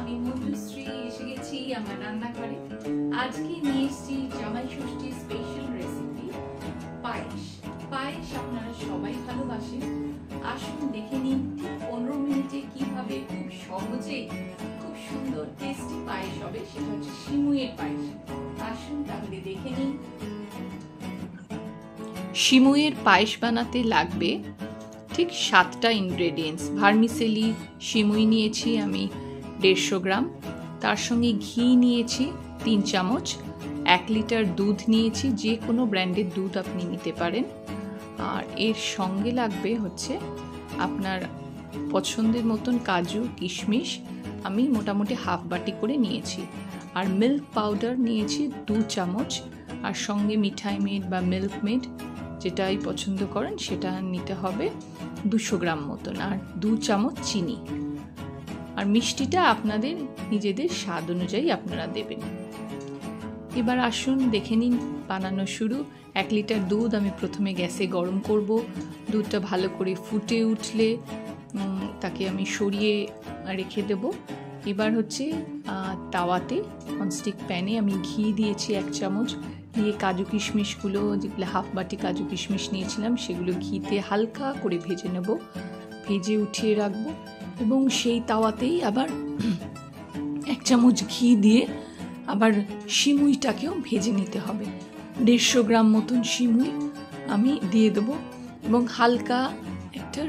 আমি মঞ্জুশ্রী এসে গেছি আমার রান্নাঘরে। আজকে নিয়ে এসেছি জামাই ষষ্ঠী স্পেশাল রেসিপি পায়েস। পায়েস আপনারা সবাই ভালোবাসেন। আসুন দেখে নিন 15 মিনিটে কিভাবে খুব সহজে খুব সুন্দর টেস্টি পায়েস হবে, সেটা হচ্ছে সিমুইয়ের পায়েস। আসুন তাহলে দেখে নিন। সিমুইয়ের পায়েস বানাতে লাগবে ঠিক 7টা ইনগ্রেডিয়েন্টস। ভার্মিসেলি সিমুই নিয়েছি আমি 150 গ্রাম, তার সঙ্গে ঘি নিয়েছি 3 চামচ, 1 লিটার দুধ নিয়েছি, যে কোনো ব্র্যান্ডের দুধ আপনি নিতে পারেন। আর এর সঙ্গে লাগবে হচ্ছে আপনার পছন্দের মতন কাজু কিশমিশ, আমি মোটামুটি হাফ বাটি করে নিয়েছি। আর মিল্ক পাউডার নিয়েছি 2 চামচ, আর সঙ্গে মিঠাই মেড বা মিল্ক মেড যেটাই পছন্দ করেন সেটা নিতে হবে 200 গ্রাম মতন, আর 2 চামচ চিনি। আর মিষ্টিটা আপনাদের নিজেদের স্বাদ অনুযায়ী আপনারা দেবেন। এবার আসুন দেখে নিন বানানো শুরু। 1 লিটার দুধ আমি প্রথমে গ্যাসে গরম করব। দুধটা ভালো করে ফুটে উঠলে তাকে আমি সরিয়ে রেখে দেব। এবার হচ্ছে তাওয়াতে ননস্টিক প্যানে আমি ঘি দিয়েছি 1 চামচ, দিয়ে কাজু কিশমিশগুলো, যেগুলো হাফ বাটি কাজু কিশমিশ নিয়েছিলাম, সেগুলো ঘিতে হালকা করে ভেজে নেব, ভেজে উঠিয়ে রাখবো। এবং সেই তাওয়াতেই আবার 1 চামচ ঘি দিয়ে আবার সিমুইটাকেও ভেজে নিতে হবে। 150 গ্রাম মতন সিমুই আমি দিয়ে দেবো, এবং হালকা একটা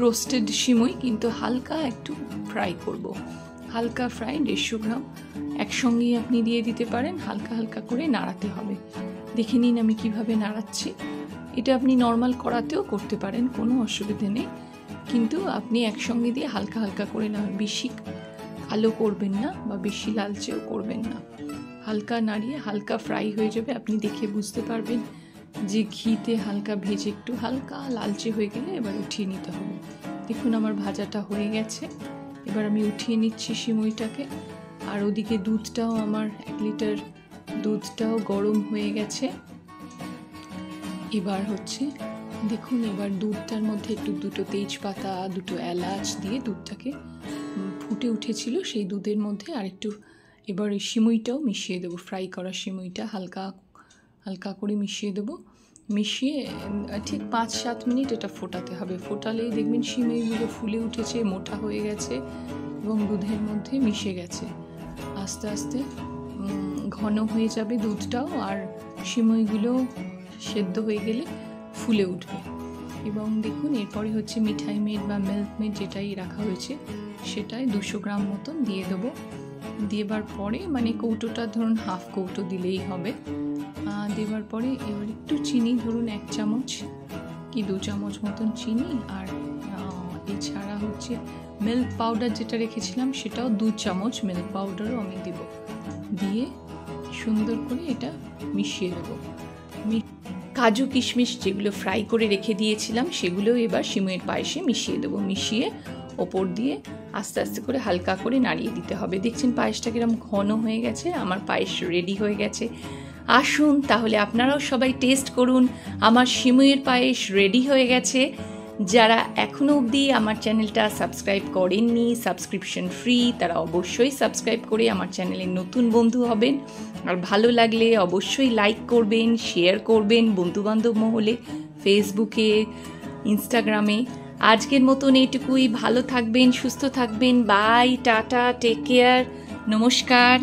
রোস্টেড সিমুই, কিন্তু হালকা একটু ফ্রাই করব। হালকা ফ্রাই 150 গ্রাম একসঙ্গেই আপনি দিয়ে দিতে পারেন। হালকা হালকা করে নাড়াতে হবে। দেখে নিন আমি কিভাবে নাড়াচ্ছি। এটা আপনি নর্মাল কড়াতেও করতে পারেন, কোনো অসুবিধে নেই, কিন্তু আপনি একসঙ্গে দিয়ে হালকা হালকা করে নাড়ান। বেশি কালো করবেন না বা বেশি লালচেও করবেন না। হালকা নাড়িয়ে হালকা ফ্রাই হয়ে যাবে, আপনি দেখে বুঝতে পারবেন যে ঘিতে হালকা ভেজে একটু হালকা লালচে হয়ে গেলে এবার উঠিয়ে নিতে হবে। দেখুন আমার ভাজাটা হয়ে গেছে। এবার আমি উঠিয়ে নিচ্ছি সিমুইটাকে। আর ওদিকে দুধটাও আমার 1 লিটার দুধটাও গরম হয়ে গেছে। এবার হচ্ছে দেখুন, এবার দুধটার মধ্যে একটু 2টো তেজপাতা, 2টো এলাচ দিয়ে দুধটাকে ফুটে উঠেছিল সেই দুধের মধ্যে আর একটু এবার এই সিমুইটাও মিশিয়ে দেবো। ফ্রাই করা সিমুইটা হালকা হালকা করে মিশিয়ে দেবো। মিশিয়ে ঠিক 5-7 মিনিট এটা ফোটাতে হবে। ফোটালেই দেখবেন সিমুইগুলো ফুলে উঠেছে, মোটা হয়ে গেছে এবং দুধের মধ্যে মিশে গেছে। আস্তে আস্তে ঘন হয়ে যাবে দুধটাও, আর সিমুইগুলো সেদ্ধ হয়ে গেলে ফুলে উঠবে। এবং দেখুন এরপরে হচ্ছে মিঠাই মেড বা মিল্ক মেড যেটাই রাখা হয়েছে সেটাই 200 গ্রাম মতন দিয়ে দেবো। দেবার পরে মানে কৌটোটা ধরুন হাফ কৌটো দিলেই হবে। দেবার পরে এবার একটু চিনি, ধরুন 1 চামচ কি 2 চামচ মতন চিনি, আর এছাড়া হচ্ছে মিল্ক পাউডার যেটা রেখেছিলাম সেটাও 2 চামচ মিল্ক পাউডারও আমি দেব। দিয়ে সুন্দর করে এটা মিশিয়ে দেবো। কাজু কিশমিশ যেগুলো ফ্রাই করে রেখে দিয়েছিলাম সেগুলো এবার সিমুইয়ের পায়েসে মিশিয়ে দেবো। মিশিয়ে ওপর দিয়ে আস্তে আস্তে করে হালকা করে নাড়িয়ে দিতে হবে। দেখছেন পায়েসটা কিরকম ঘন হয়ে গেছে। আমার পায়েস রেডি হয়ে গেছে। আসুন তাহলে আপনারাও সবাই টেস্ট করুন। আমার সিমুইয়ের পায়েস রেডি হয়ে গেছে। যারা এখনও অবধি আমার চ্যানেলটা সাবস্ক্রাইব করেননি, সাবস্ক্রিপশন ফ্রি, তারা অবশ্যই সাবস্ক্রাইব করে আমার চ্যানেলের নতুন বন্ধু হবেন। আর ভালো লাগলে অবশ্যই লাইক করবেন, শেয়ার করবেন বন্ধুবান্ধব মহলে, ফেসবুকে, ইনস্টাগ্রামে। আজকের মতন এইটুকুই। ভালো থাকবেন, সুস্থ থাকবেন। বাই, টাটা, টেক কেয়ার, নমস্কার।